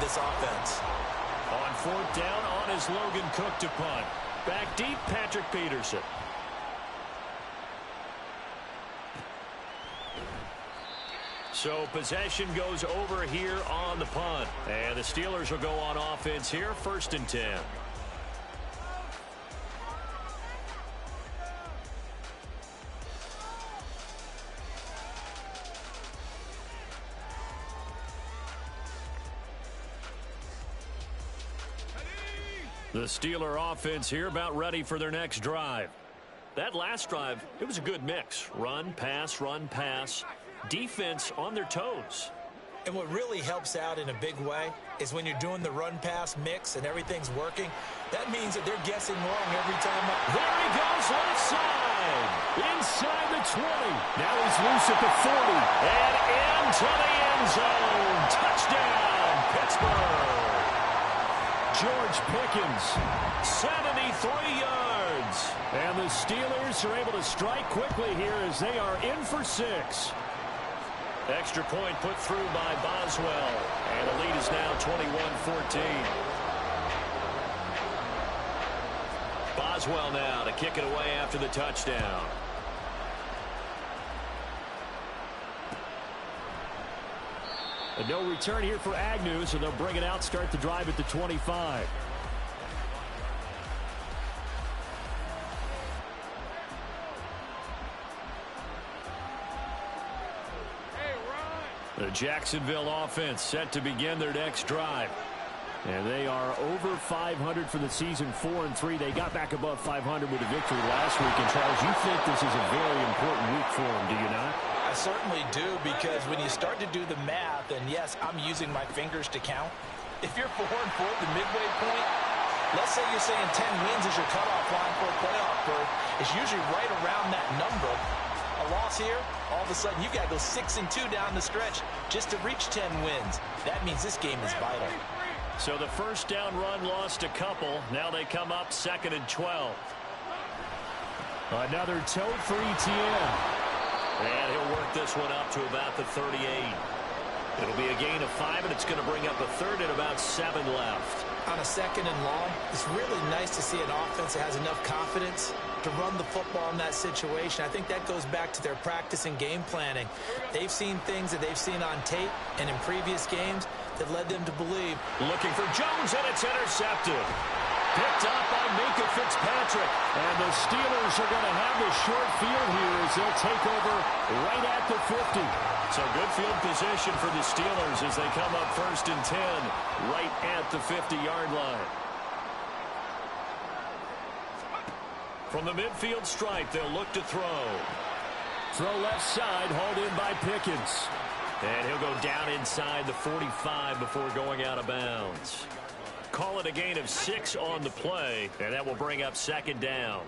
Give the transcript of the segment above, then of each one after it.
this offense. On fourth down, on is Logan Cook to punt. Back deep, Patrick Peterson. So possession goes over here on the punt. And the Steelers will go on offense here, 1st and 10. The Steeler offense here about ready for their next drive. That last drive, it was a good mix. Run, pass, defense on their toes. And what really helps out in a big way is when you're doing the run-pass mix and everything's working, that means that they're guessing wrong every time. There he goes, left side. Inside the 20. Now he's loose at the 40. And into the end zone. Touchdown, Pittsburgh. George Pickens, 73 yards. And the Steelers are able to strike quickly here as they are in for 6. Extra point put through by Boswell. And the lead is now 21-14. Boswell now to kick it away after the touchdown. A no return here for Agnew, so they'll bring it out, start the drive at the 25. The Jacksonville offense set to begin their next drive. And they are over 500 for the season, 4-3. They got back above 500 with a victory last week. And, Charles, you think this is a very important week for them, do you not? I certainly do, because when you start to do the math, and yes, I'm using my fingers to count. If you're 4-4 at the midway point, let's say you're saying 10 wins is your cutoff line for a playoff berth. It's usually right around that number. A loss here, all of a sudden you've got to go 6-2 down the stretch just to reach 10 wins. That means this game is vital. So the first down run lost a couple. Now they come up 2nd and 12. Another tote for ETN. And he'll work this one up to about the 38. It'll be a gain of 5, and it's going to bring up a third and about 7 left. On a 2nd and long, it's really nice to see an offense that has enough confidence to run the football in that situation. I think that goes back to their practice and game planning. They've seen things that they've seen on tape and in previous games that led them to believe. Looking for Jones, and it's intercepted. Picked up by Minka Fitzpatrick. And the Steelers are going to have the short field here as they'll take over right at the 50. So good field position for the Steelers as they come up 1st and 10 right at the 50-yard line. From the midfield stripe, they'll look to throw. Throw left side, hauled in by Pickens. And he'll go down inside the 45 before going out of bounds. Call it a gain of 6 on the play, and that will bring up 2nd down.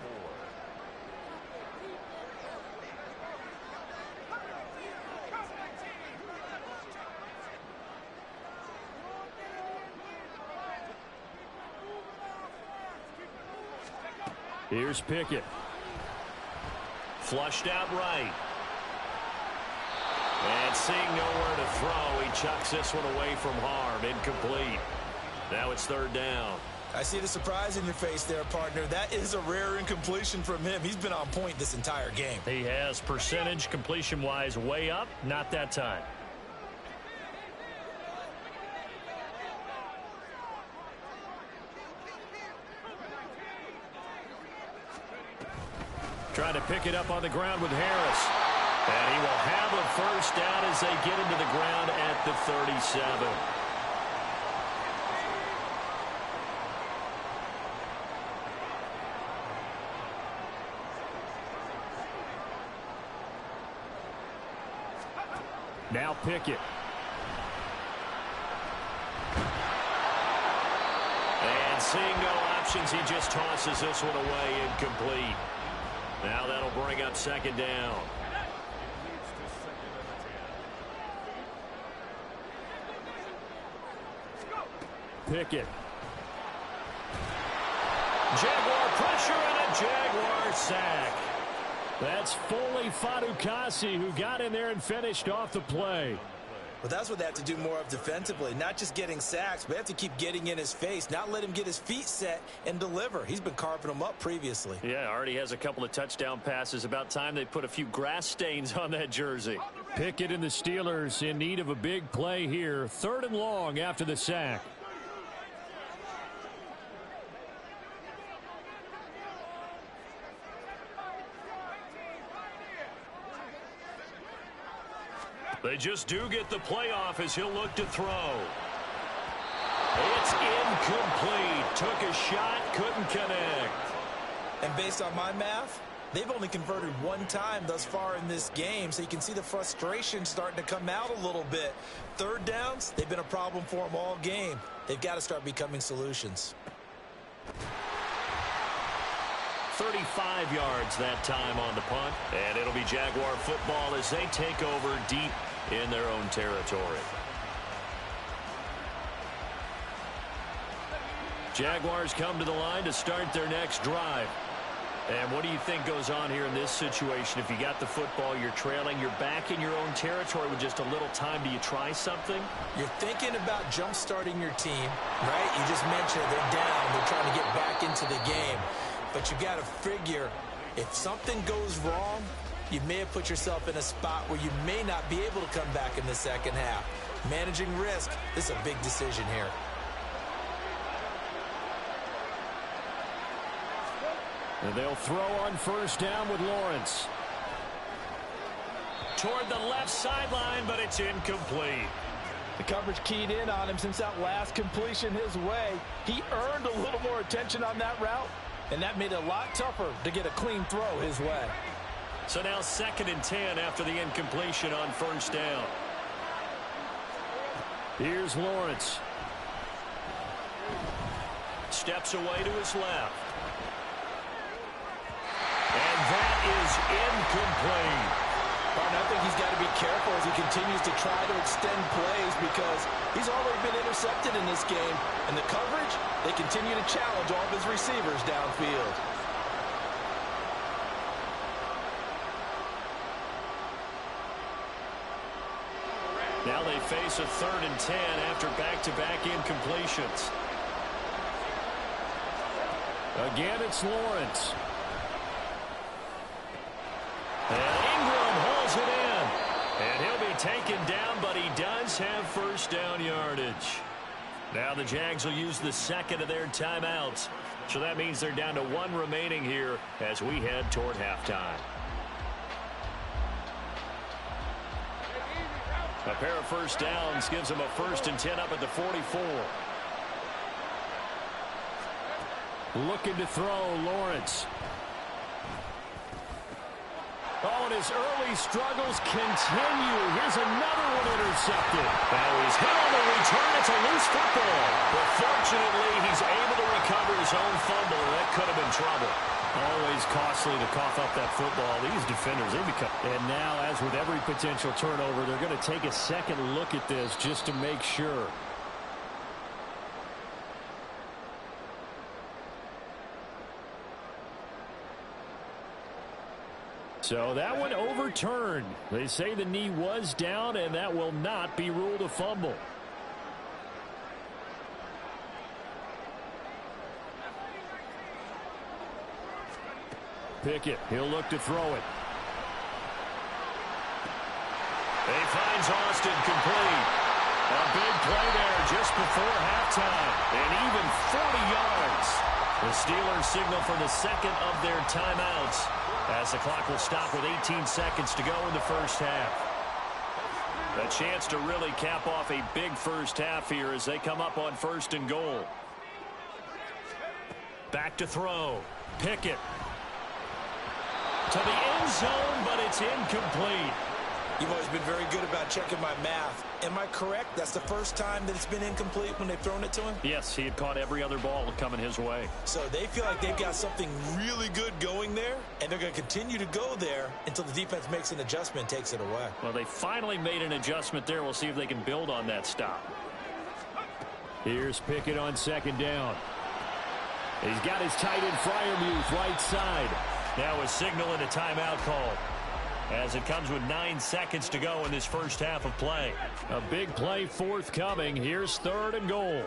Here's Pickett. Flushed out right. And seeing nowhere to throw, he chucks this one away from harm. Incomplete. Now it's 3rd down. I see the surprise in your face there, partner. That is a rare incompletion from him. He's been on point this entire game. He has, percentage completion-wise way up. Not that time. Trying to pick it up on the ground with Harris. And he will have a first down as they get into the ground at the 37. Now Pickett. And seeing no options, he just tosses this one away, incomplete. Now that'll bring up 2nd down. Pickett. Jaguar pressure and a Jaguar sack. That's Foley Fadukasi who got in there and finished off the play. Well, that's what they have to do more of defensively, not just getting sacks, but they have to keep getting in his face, not let him get his feet set and deliver. He's been carving them up previously. Yeah, already has a couple of touchdown passes. About time they put a few grass stains on that jersey. Pickett and the Steelers in need of a big play here. 3rd and long after the sack. They just do get the playoff as he'll look to throw. It's incomplete. Took a shot, couldn't connect. And based on my math, they've only converted one time thus far in this game, so you can see the frustration starting to come out a little bit. 3rd downs, they've been a problem for them all game. They've got to start becoming solutions. 35 yards that time on the punt, and it'll be Jaguar football as they take over deep in their own territory. Jaguars come to the line to start their next drive. And what do you think goes on here in this situation? If you got the football, you're trailing, you're back in your own territory with just a little time. Do you try something? You're thinking about jump-starting your team, right? You just mentioned they're down. They're trying to get back into the game. But you got to figure, if something goes wrong, you may have put yourself in a spot where you may not be able to come back in the second half. Managing risk, this is a big decision here. And they'll throw on 1st down with Lawrence. Toward the left sideline, but it's incomplete. The coverage keyed in on him since that last completion his way. He earned a little more attention on that route, and that made it a lot tougher to get a clean throw his way. So now 2nd and 10 after the incompletion on 1st down. Here's Lawrence. Steps away to his left. And that is incomplete. I think he's got to be careful as he continues to try to extend plays because he's already been intercepted in this game. And the coverage, they continue to challenge all of his receivers downfield. Now they face a 3rd and 10 after back-to-back incompletions. Again, it's Lawrence. And Ingram hauls it in. And he'll be taken down, but he does have 1st down yardage. Now the Jags will use the 2nd of their timeouts. So that means they're down to 1 remaining here as we head toward halftime. A pair of 1st downs gives them a 1st and 10 up at the 44. Looking to throw, Lawrence. Oh, and his early struggles continue. Here's another one intercepted. Now he's hit on the return. It's a loose football. But fortunately, he's able to recover his own fumble. That could have been trouble. Always costly to cough up that football. These defenders, they become... And now, as with every potential turnover, they're going to take a second look at this just to make sure. So that one overturned. They say the knee was down, and that will not be ruled a fumble. Pickett, he'll look to throw it. He finds Austin complete. A big play there just before halftime. And even 40 yards. The Steelers signal for the 2nd of their timeouts as the clock will stop with 18 seconds to go in the 1st half. A chance to really cap off a big 1st half here as they come up on 1st and goal. Back to throw. Pickett. To the end zone, but it's incomplete. You've always been very good about checking my math. Am I correct? That's the first time that it's been incomplete when they've thrown it to him? Yes, he had caught every other ball coming his way. So they feel like they've got something really good going there, and they're going to continue to go there until the defense makes an adjustment and takes it away. Well, they finally made an adjustment there. We'll see if they can build on that stop. Here's Pickett on 2nd down. He's got his tight end Freiermuth right side. Now a signal and a timeout call. as it comes with 9 seconds to go in this first half of play. A big play forthcoming. Here's 3rd and goal.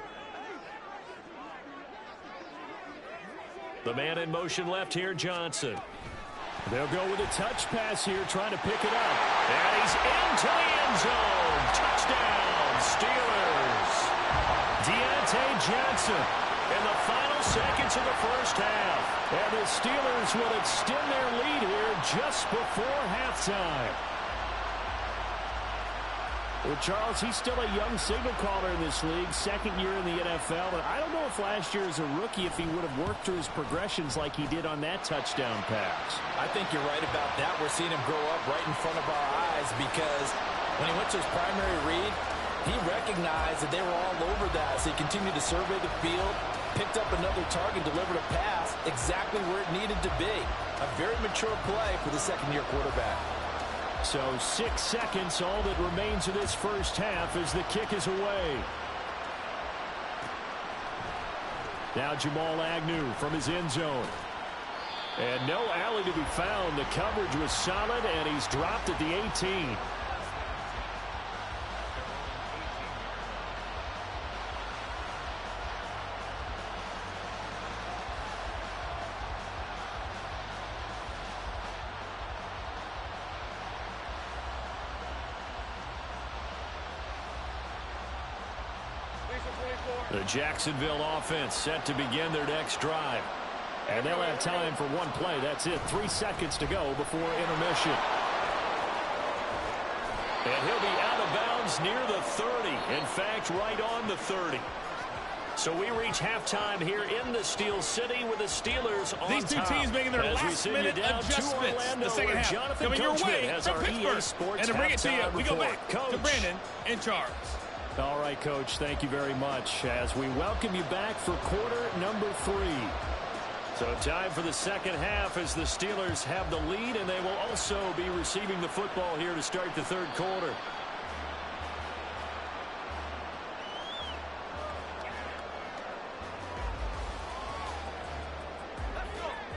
The man in motion left here, Johnson. They'll go with a touch pass here, trying to pick it up. And he's into the end zone. Touchdown, Steelers. Deontay Johnson in the final seconds of the first half. And the Steelers will extend their lead here just before halftime. Well, Charles, he's still a young signal caller in this league, 2nd year in the NFL. And I don't know if last year as a rookie, if he would have worked through his progressions like he did on that touchdown pass. I think you're right about that. We're seeing him grow up right in front of our eyes because when he went to his primary read, he recognized that they were all over that. So he continued to survey the field, picked up another target, delivered a pass exactly where it needed to be. A very mature play for the 2nd-year quarterback. So 6 seconds, all that remains of this first half as the kick is away. Now Jamal Agnew from his end zone. And no alley to be found. The coverage was solid, and he's dropped at the 18. The Jacksonville offense set to begin their next drive. And they'll have time for one play. That's it. 3 seconds to go before intermission. And he'll be out of bounds near the 30. In fact, right on the 30. So we reach halftime here in the Steel City with the Steelers on These two teams making their last-minute adjustments. The second half Jonathan coming your Coachman way has from our Pittsburgh. EA Sports And to bring it to you, we go report. back Coach. to Brandon and Charles. All right, Coach, thank you very much as we welcome you back for quarter number 3. So time for the second half as the Steelers have the lead, and they will also be receiving the football here to start the 3rd quarter.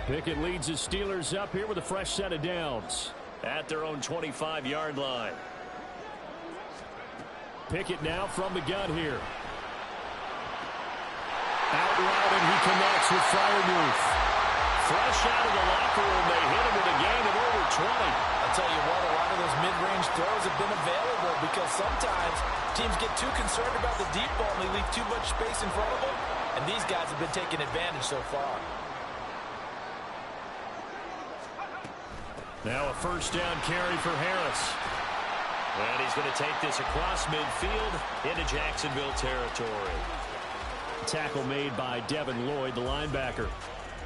Pickett leads the Steelers up here with a fresh set of downs at their own 25-yard line. Pickett now from the gun here. Out route, and he connects with Freiermuth. Fresh out of the locker room, they hit him with a gain of over 20. I'll tell you what, a lot of those mid-range throws have been available because sometimes teams get too concerned about the deep ball and they leave too much space in front of them, and these guys have been taking advantage so far. Now a first down carry for Harris. And he's going to take this across midfield into Jacksonville territory. Tackle made by Devin Lloyd, the linebacker.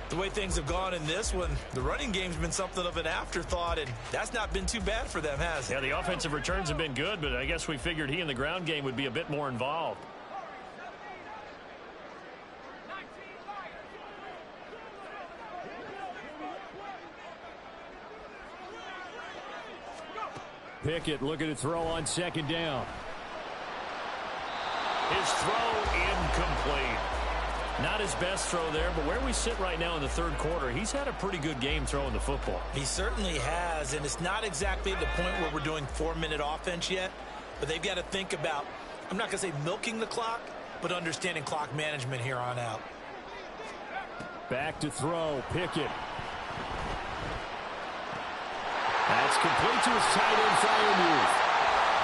The way things have gone in this one, the running game's been something of an afterthought, and that's not been too bad for them, has it? Yeah, the offensive returns have been good, but I guess we figured he in the ground game would be a bit more involved. Pickett looking to throw on second down. His throw incomplete. Not his best throw there, but where we sit right now in the 3rd quarter, he's had a pretty good game throwing the football. He certainly has, and it's not exactly at the point where we're doing 4-minute offense yet, but they've got to think about, I'm not going to say milking the clock, but understanding clock management here on out. Back to throw, Pickett. That's complete to his tight end, Freiermuth.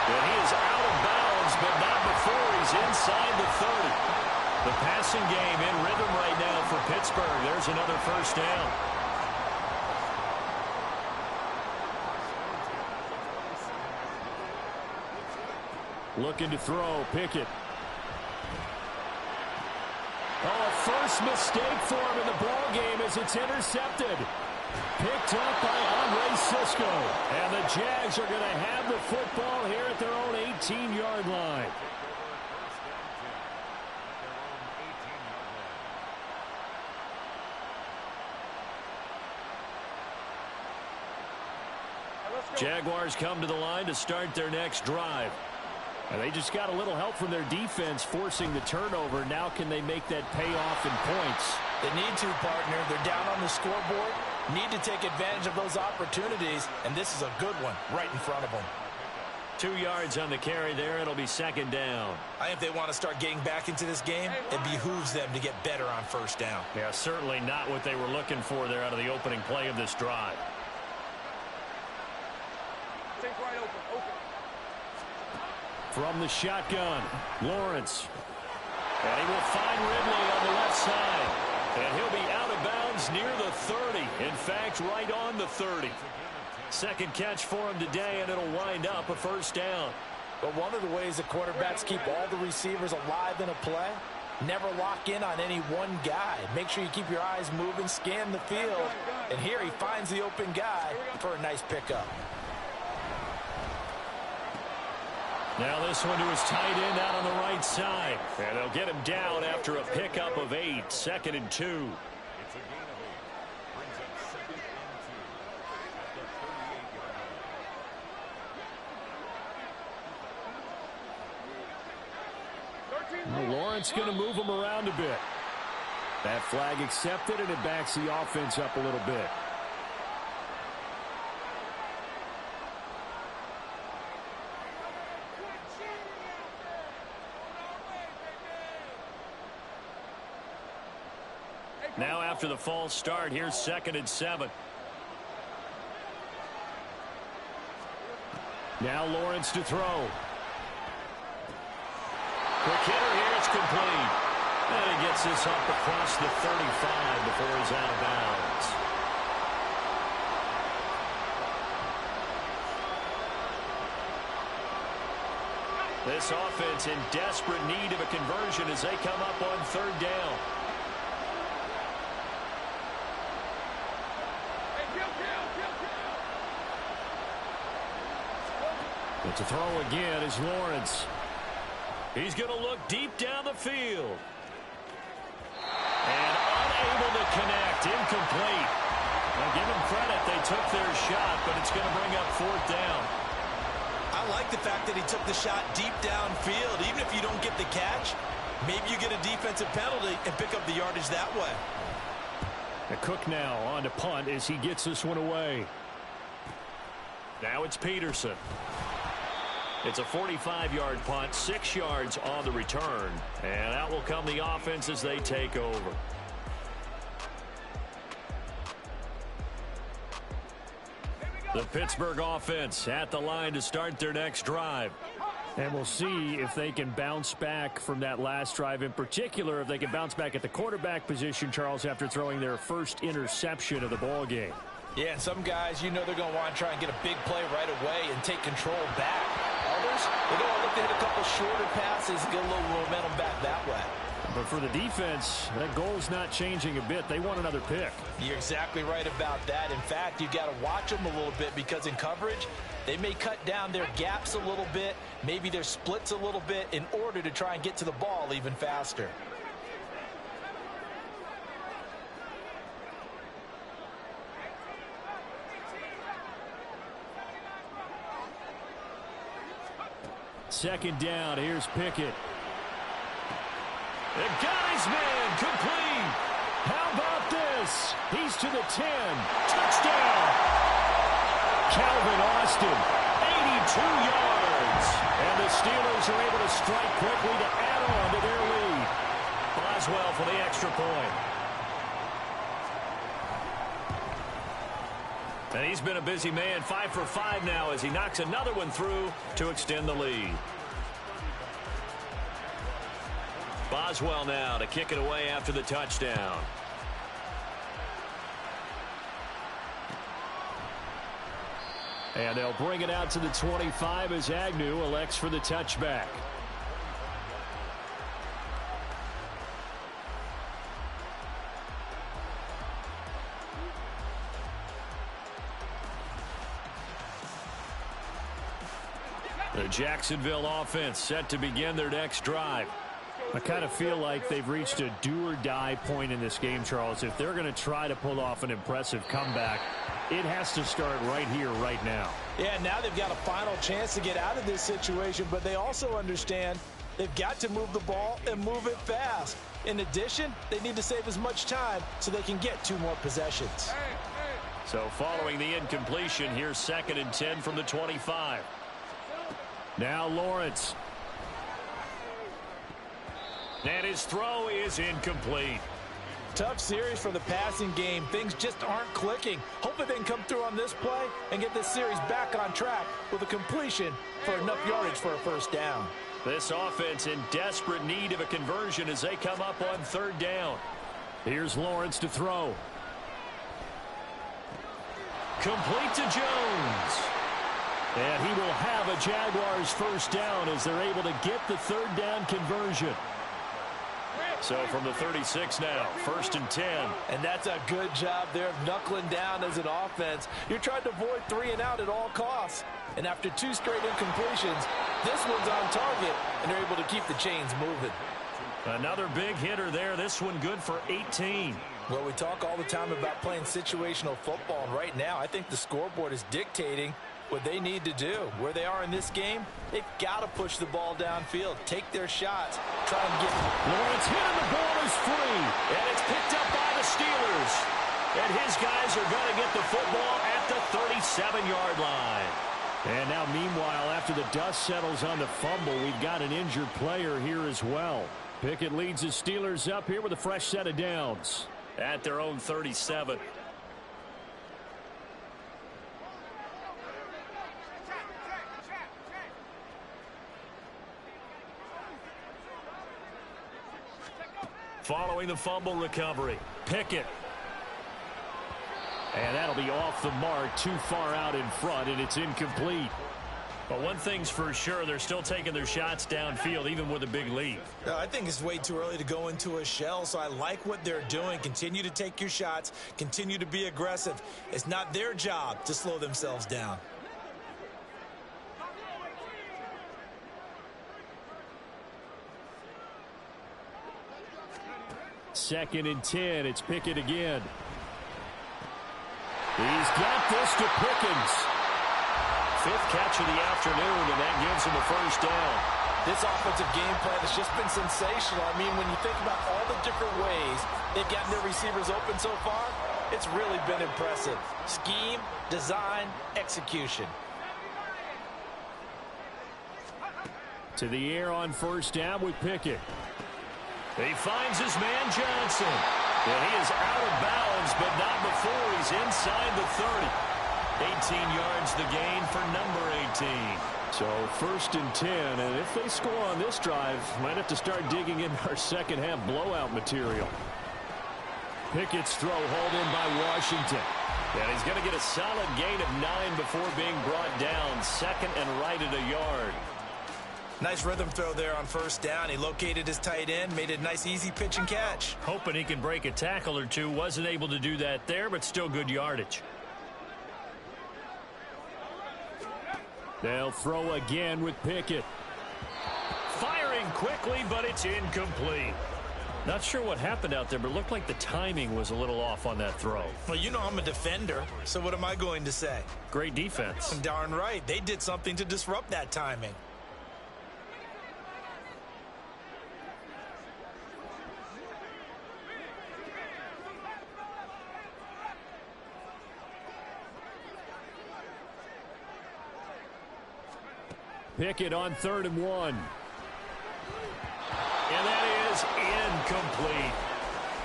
And he is out of bounds, but not before he's inside the 30. The passing game in rhythm right now for Pittsburgh. There's another first down. Looking to throw, Pickett. Oh, first mistake for him in the ball game as it's intercepted. Picked up by Andre Cisco. And the Jags are going to have the football here at their own 18-yard line. Jaguars come to the line to start their next drive. And they just got a little help from their defense forcing the turnover. Now can they make that pay off in points? They need to, partner. They're down on the scoreboard. Need to take advantage of those opportunities, and this is a good one right in front of them. 2 yards on the carry there. It'll be second down. I think if they want to start getting back into this game, it behooves them to get better on first down. Yeah, certainly not what they were looking for there out of the opening play of this drive. Take right open. From the shotgun, Lawrence. And he will find Ridley on the left side. And he'll be out of bounds near the 30. In fact, right on the 30. Second catch for him today, and it'll wind up a first down. But one of the ways the quarterbacks keep all the receivers alive in a play, never lock in on any one guy. Make sure you keep your eyes moving, scan the field. And here he finds the open guy for a nice pickup. Now this one to his tight end out on the right side. And they'll get him down after a pickup of 8. 2nd and 2. It's a gain of 8. Brings up 2nd and 2. Well, Lawrence going to move him around a bit. That flag accepted, and it backs the offense up a little bit. Now after the false start, here's 2nd and 7. Now Lawrence to throw. Quick hitter here, it's complete. And he gets this up across the 35 before he's out of bounds. This offense in desperate need of a conversion as they come up on 3rd down. But to throw again is Lawrence. He's going to look deep down the field. And unable to connect. Incomplete. Now give them credit. They took their shot, but it's going to bring up 4th down. I like the fact that he took the shot deep downfield. Even if you don't get the catch, maybe you get a defensive penalty and pick up the yardage that way. And Cook now on to punt as he gets this one away. Now it's Peterson. It's a 45-yard punt, 6 yards on the return. And out will come the offense as they take over. The Pittsburgh offense at the line to start their next drive. And we'll see if they can bounce back from that last drive. In particular, if they can bounce back at the quarterback position, Charles, after throwing their first interception of the ball game. Yeah, and some guys, you know they're going to want to try and get a big play right away and take control back. Others, they're going to look to hit a couple shorter passes and get a little momentum back that way. But for the defense, that goal's not changing a bit. They want another pick. You're exactly right about that. In fact, you've got to watch them a little bit because in coverage, they may cut down their gaps a little bit, maybe their splits a little bit in order to try and get to the ball even faster. Second down, here's Pickett. The guy's man, complete. How about this? He's to the 10. Touchdown. Calvin Austin, 82 yards. And the Steelers are able to strike quickly to add on to their lead. Boswell for the extra point. And he's been a busy man, 5 for 5 now as he knocks another one through to extend the lead. Boswell now to kick it away after the touchdown. And they'll bring it out to the 25 as Agnew elects for the touchback. The Jacksonville offense set to begin their next drive. I kind of feel like they've reached a do-or-die point in this game, Charles. If they're going to try to pull off an impressive comeback, it has to start right here, right now. Yeah, now they've got a final chance to get out of this situation, but they also understand they've got to move the ball and move it fast. In addition, they need to save as much time so they can get 2 more possessions. Hey. So following the incompletion, here's 2nd and 10 from the 25. Now Lawrence. And his throw is incomplete. Tough series for the passing game. Things just aren't clicking. Hopefully they can come through on this play and get this series back on track with a completion for enough yardage for a first down. This offense in desperate need of a conversion as they come up on 3rd down. Here's Lawrence to throw. Complete to Jones. And he will have a Jaguars first down as they're able to get the 3rd down conversion. So from the 36 now, 1st and 10. And that's a good job there of knuckling down as an offense. You're trying to avoid 3 and out at all costs. And after 2 straight incompletions, this one's on target, and they're able to keep the chains moving. Another big hitter there. This one good for 18. Well, we talk all the time about playing situational football, and right now I think the scoreboard is dictating what they need to do. Where they are in this game, they've got to push the ball downfield, take their shots, try and get... Lawrence hit and the ball is free, and it's picked up by the Steelers. And his guys are going to get the football at the 37-yard line. And now, meanwhile, after the dust settles on the fumble, we've got an injured player here as well. Pickett leads the Steelers up here with a fresh set of downs at their own 37. Following the fumble recovery, Pickett. And that'll be off the mark, too far out in front, and it's incomplete. But one thing's for sure, they're still taking their shots downfield, even with a big lead. I think it's way too early to go into a shell, so I like what they're doing. Continue to take your shots, continue to be aggressive. It's not their job to slow themselves down. Second and 10, it's Pickett again. He's got this to Pickens. 5th catch of the afternoon, and that gives him a first down. This offensive game plan has just been sensational. I mean, when you think about all the different ways they've gotten their receivers open so far, it's really been impressive. Scheme, design, execution. To the air on first down with Pickett. He finds his man Johnson. And he is out of bounds, but not before he's inside the 30. 18 yards the gain for number 18. So 1st and 10, and if they score on this drive, might have to start digging in our second half blowout material. Pickett's throw hauled in by Washington. And he's going to get a solid gain of 9 before being brought down. 2nd and right at a yard. Nice rhythm throw there on first down. He located his tight end, made it a nice easy pitch and catch. Hoping he can break a tackle or two. Wasn't able to do that there, but still good yardage. They'll throw again with Pickett. Firing quickly, but it's incomplete. Not sure what happened out there, but it looked like the timing was a little off on that throw. Well, you know I'm a defender, so what am I going to say? Great defense. Darn right. They did something to disrupt that timing. Pickett on 3rd and 1. And that is incomplete.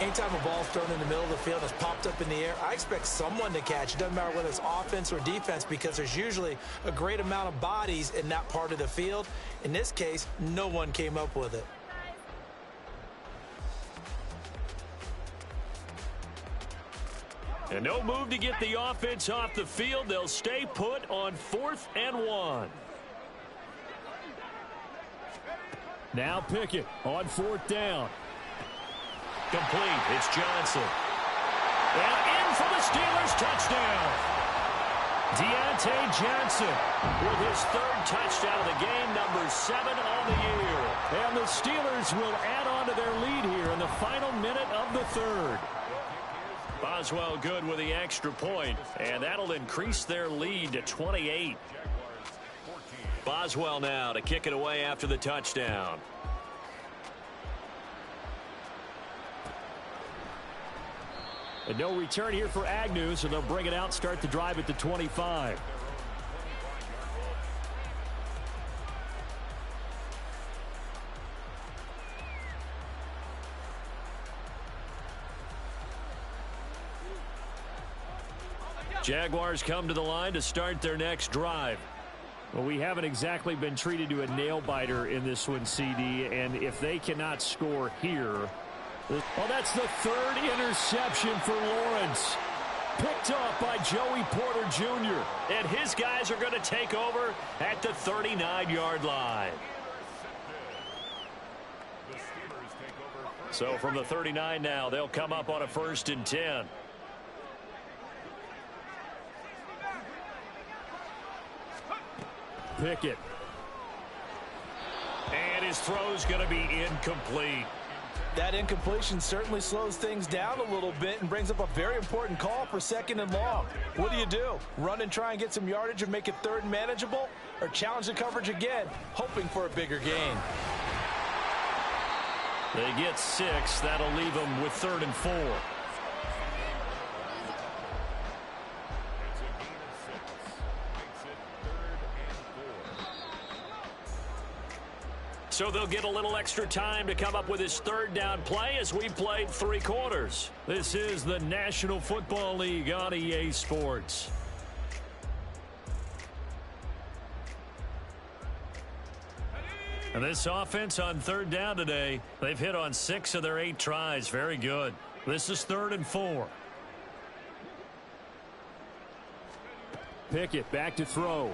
Anytime a ball's thrown in the middle of the field and it's popped up in the air, I expect someone to catch. It doesn't matter whether it's offense or defense because there's usually a great amount of bodies in that part of the field. In this case, no one came up with it. And no move to get the offense off the field. They'll stay put on 4th and 1. Now Pickett on 4th down. Complete. It's Johnson. And in for the Steelers touchdown. Deontay Johnson with his 3rd touchdown of the game, number 7 on the year. And the Steelers will add on to their lead here in the final minute of the 3rd. Boswell good with the extra point, and that'll increase their lead to 28. Boswell now to kick it away after the touchdown. And no return here for Agnew, so they'll bring it out, start the drive at the 25. Jaguars come to the line to start their next drive. Well, we haven't exactly been treated to a nail-biter in this one, CD, and if they cannot score here... Well, that's the third interception for Lawrence. Picked off by Joey Porter Jr. And his guys are going to take over at the 39-yard line. So from the 39 now, they'll come up on a 1st and 10. Pickett. And his throw's going to be incomplete. That incompletion certainly slows things down a little bit and brings up a very important call for 2nd and long. What do? Run and try and get some yardage and make it 3rd and manageable? Or challenge the coverage again, hoping for a bigger gain? They get 6. That'll leave them with 3rd and 4. So they'll get a little extra time to come up with his 3rd down play as we've played 3 quarters. This is the National Football League on EA Sports. And this offense on 3rd down today, they've hit on 6 of their 8 tries. Very good. This is 3rd and 4. Pickett back to throw.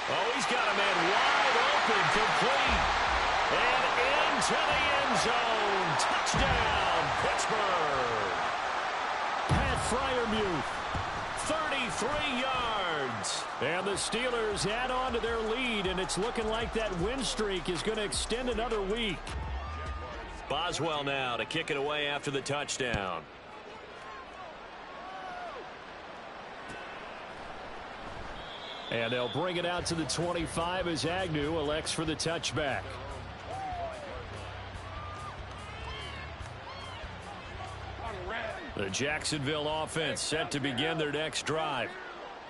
Oh, he's got a man wide open, complete, and into the end zone. Touchdown, Pittsburgh. Pat Freiermuth, 33 yards. And the Steelers add on to their lead, and it's looking like that win streak is going to extend another week. Boswell now to kick it away after the touchdown. And they'll bring it out to the 25 as Agnew elects for the touchback. The Jacksonville offense set to begin their next drive.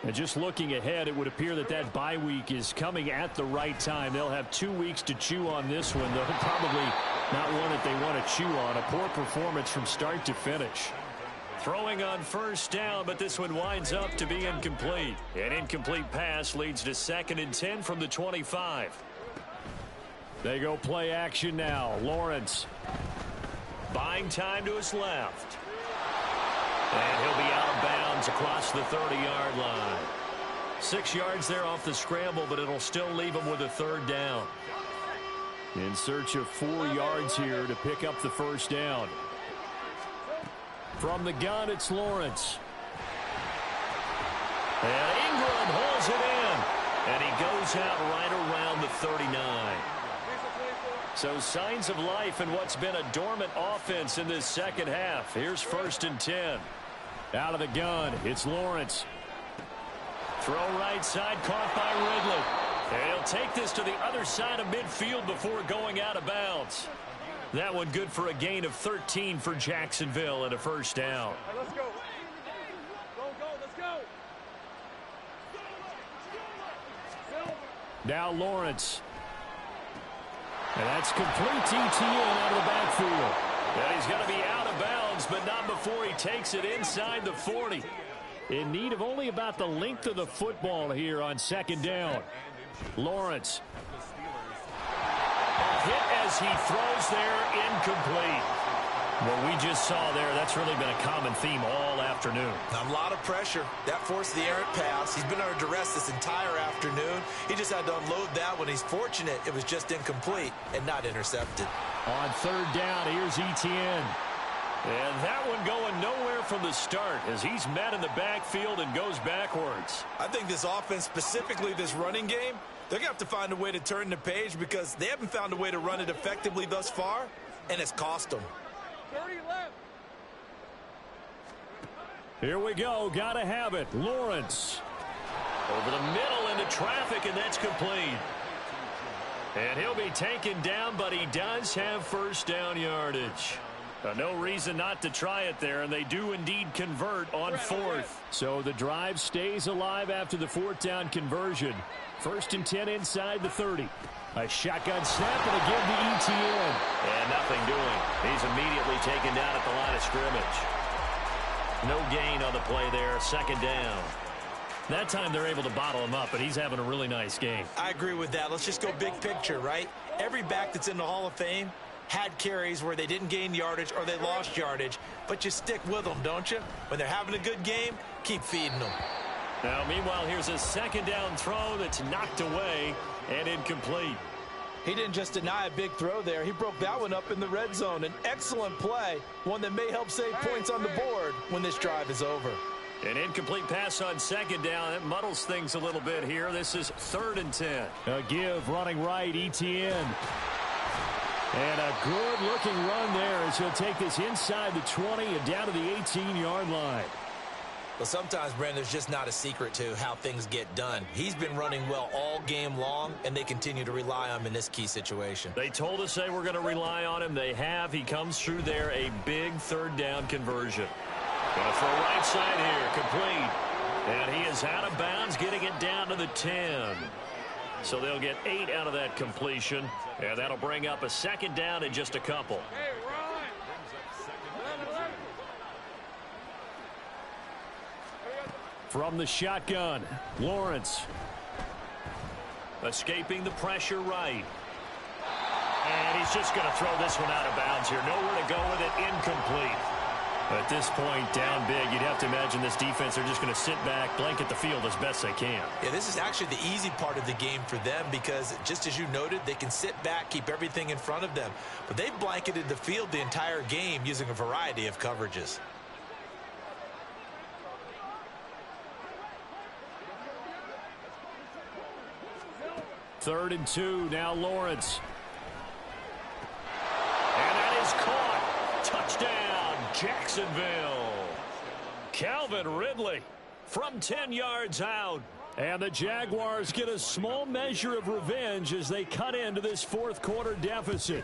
And just looking ahead, it would appear that that bye week is coming at the right time. They'll have 2 weeks to chew on this one, though probably not one that they want to chew on. A poor performance from start to finish. Throwing on 1st down, but this one winds up to be incomplete. An incomplete pass leads to 2nd and 10 from the 25. They go play action now. Lawrence buying time to his left. And he'll be out of bounds across the 30-yard line. 6 yards there off the scramble, but it'll still leave him with a 3rd down. In search of 4 yards here to pick up the 1st down. From the gun, it's Lawrence. And Ingram holds it in. And he goes out right around the 39. So signs of life in what's been a dormant offense in this 2nd half. Here's 1st and 10. Out of the gun, it's Lawrence. Throw right side, caught by Ridley. And he'll take this to the other side of midfield before going out of bounds. That one good for a gain of 13 for Jacksonville and a 1st down. Right, let's go. Let's go. Now Lawrence. And that's complete to Etienne out of the backfield. And he's going to be out of bounds, but not before he takes it inside the 40. In need of only about the length of the football here on 2nd down. Lawrence. Hit as he throws there, incomplete. What we just saw there, that's really been a common theme all afternoon. A lot of pressure. That forced the errant pass. He's been under duress this entire afternoon. He just had to unload that when he's fortunate it was just incomplete and not intercepted. On 3rd down, here's Etienne. And that one going nowhere from the start as he's met in the backfield and goes backwards. I think this offense, specifically this running game, they're going to have to find a way to turn the page because they haven't found a way to run it effectively thus far, and it's cost them. 30 left. Here we go. Got to have it. Lawrence. Over the middle into traffic, and that's complete. And he'll be taken down, but he does have 1st down yardage. No reason not to try it there, and they do indeed convert on fourth. So the drive stays alive after the fourth down conversion. 1st and 10 inside the 30. A shotgun snap, and again the ETN. And nothing doing. He's immediately taken down at the line of scrimmage. No gain on the play there. 2nd down. That time they're able to bottle him up, but he's having a really nice game. I agree with that. Let's just go big picture, right? Every back that's in the Hall of Fame had carries where they didn't gain yardage or they lost yardage, but you stick with them, don't you? When they're having a good game, keep feeding them. Now, meanwhile, here's a 2nd down throw that's knocked away and incomplete. He didn't just deny a big throw there. He broke that one up in the red zone. An excellent play, one that may help save points on the board when this drive is over. An incomplete pass on 2nd down. It muddles things a little bit here. This is 3rd and 10. A give running right, ETN. And a good-looking run there as he'll take this inside the 20 and down to the 18-yard line. Well, sometimes, Brandon, there's just not a secret to how things get done. He's been running well all game long, and they continue to rely on him in this key situation. They told us they were going to rely on him. They have. He comes through there, a big 3rd down conversion. Going to throw right side here, complete. And he is out of bounds, getting it down to the 10. So they'll get 8 out of that completion, and that'll bring up a 2nd down in just a couple. From the shotgun, Lawrence. Escaping the pressure right. And he's just going to throw this one out of bounds here. Nowhere to go with it, incomplete. At this point, down big, you'd have to imagine this defense, they're just going to sit back, blanket the field as best they can. Yeah, this is actually the easy part of the game for them because, just as you noted, they can sit back, keep everything in front of them. But they've blanketed the field the entire game using a variety of coverages. Third and 2, now Lawrence. And that is caught. Touchdown, Jacksonville. Calvin Ridley from 10 yards out. And the Jaguars get a small measure of revenge as they cut into this 4th quarter deficit.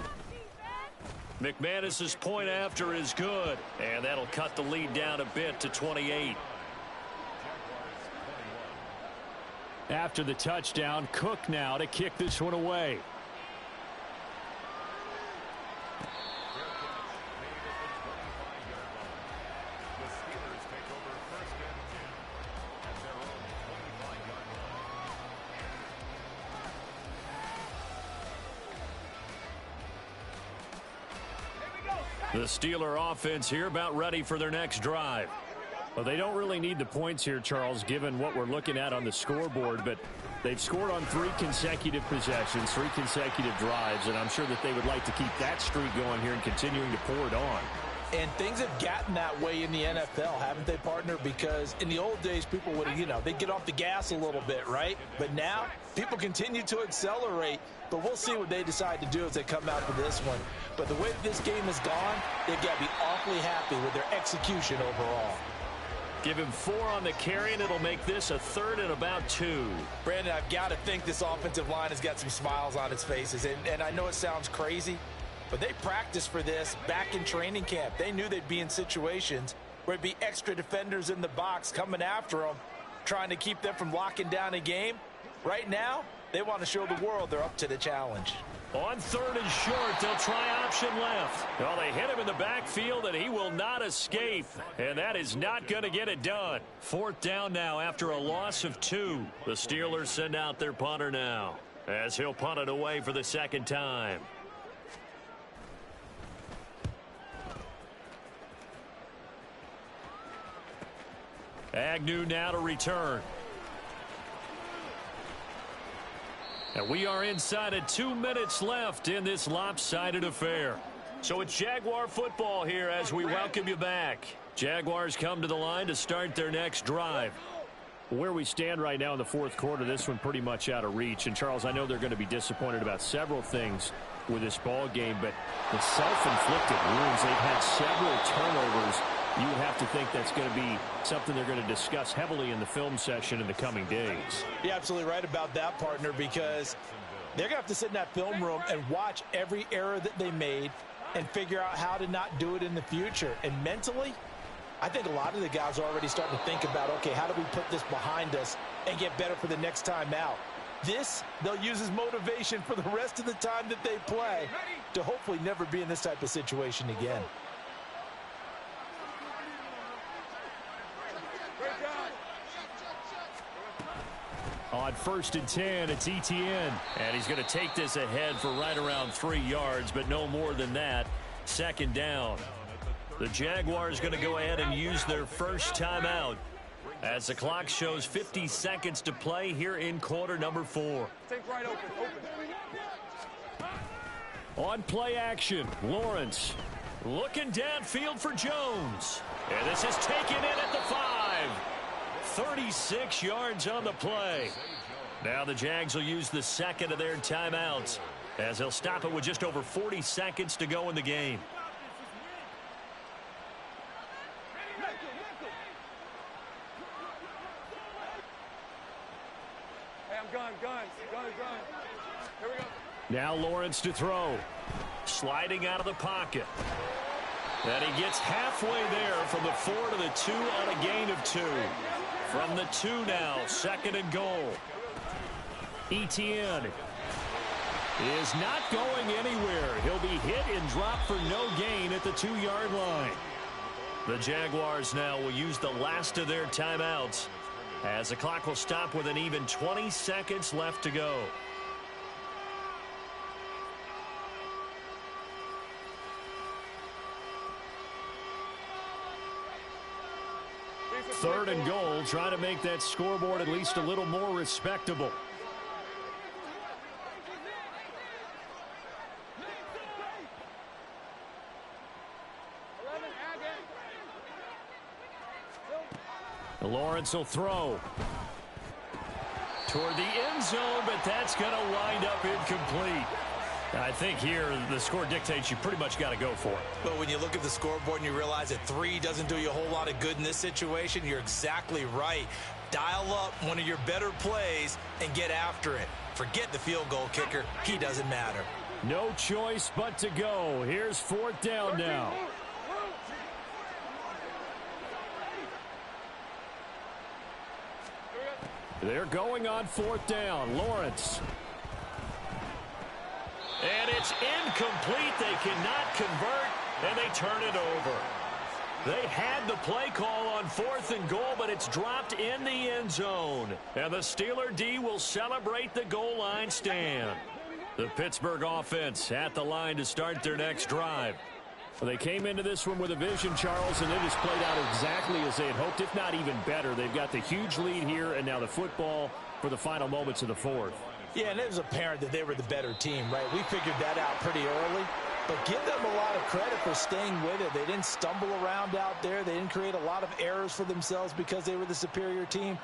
McManus's point after is good. And that'll cut the lead down a bit to 28. After the touchdown, Cook now to kick this one away. The Steeler offense here about ready for their next drive. Well, they don't really need the points here, Charles, given what we're looking at on the scoreboard, but they've scored on 3 consecutive possessions, 3 consecutive drives, and I'm sure that they would like to keep that streak going here and continuing to pour it on. And things have gotten that way in the NFL, haven't they, partner? Because in the old days, people would, they'd get off the gas a little bit, right? But now, people continue to accelerate. But we'll see what they decide to do as they come out for this one. But the way that this game has gone, they've got to be awfully happy with their execution overall. Give him 4 on the carry, and it'll make this a 3rd and about 2. Brandon, I've got to think this offensive line has got some smiles on its faces. And I know it sounds crazy, but they practiced for this back in training camp. They knew they'd be in situations where it'd be extra defenders in the box coming after them, trying to keep them from locking down a game. Right now, they want to show the world they're up to the challenge. On 3rd and short, they'll try option left. Well, they hit him in the backfield, and he will not escape. And that is not going to get it done. 4th down now after a loss of 2. The Steelers send out their punter now, as he'll punt it away for the 2nd time. Agnew now to return. And we are inside of 2 minutes left in this lopsided affair. So it's Jaguar football here as we welcome you back. Jaguars come to the line to start their next drive. Where we stand right now in the 4th quarter, this one pretty much out of reach. And, Charles, I know they're going to be disappointed about several things with this ball game, but the self-inflicted wounds, they've had several turnovers. You would have to think that's going to be something they're going to discuss heavily in the film session in the coming days. You're absolutely right about that, partner, because they're going to have to sit in that film room and watch every error that they made, and figure out how to not do it in the future. And mentally, I think a lot of the guys are already starting to think about, okay, how do we put this behind us and get better for the next time out? This, they'll use as motivation for the rest of the time that they play to hopefully never be in this type of situation again. On 1st and 10, it's Etienne. And he's going to take this ahead for right around 3 yards, but no more than that. 2nd down. The Jaguars going to go ahead and use their first timeout as the clock shows 50 seconds to play here in quarter number 4. Take right open. On play action, Lawrence looking downfield for Jones. And this is taken in at the 5. 36 yards on the play. Now the Jags will use the second of their timeouts as they'll stop it with just over 40 seconds to go in the game. Hey, I'm gun. Here we go. Now Lawrence to throw. Sliding out of the pocket. And he gets halfway there from the 4 to the 2 on a gain of 2. From the 2 now, 2nd and goal. Etienne is not going anywhere. He'll be hit and dropped for no gain at the 2-yard line. The Jaguars now will use the last of their timeouts as the clock will stop with an even 20 seconds left to go. Third and goal, trying to make that scoreboard at least a little more respectable. Lawrence will throw toward the end zone, but that's going to wind up incomplete. I think here the score dictates you pretty much got to go for it. But when you look at the scoreboard and you realize that 3 doesn't do you a whole lot of good in this situation, you're exactly right. Dial up one of your better plays and get after it. Forget the field goal kicker. He doesn't matter. No choice but to go. Here's 4th down now. They're going on 4th down. Lawrence. And it's incomplete. They cannot convert, and they turn it over. They had the play call on 4th and goal, but it's dropped in the end zone. And the Steeler D will celebrate the goal line stand. The Pittsburgh offense at the line to start their next drive. Well, they came into this one with a vision, Charles, and it has played out exactly as they had hoped, if not even better. They've got the huge lead here, and now the football for the final moments of the 4th. Yeah, and it was apparent that they were the better team, right? We figured that out pretty early. But give them a lot of credit for staying with it. They didn't stumble around out there. They didn't create a lot of errors for themselves because they were the superior team.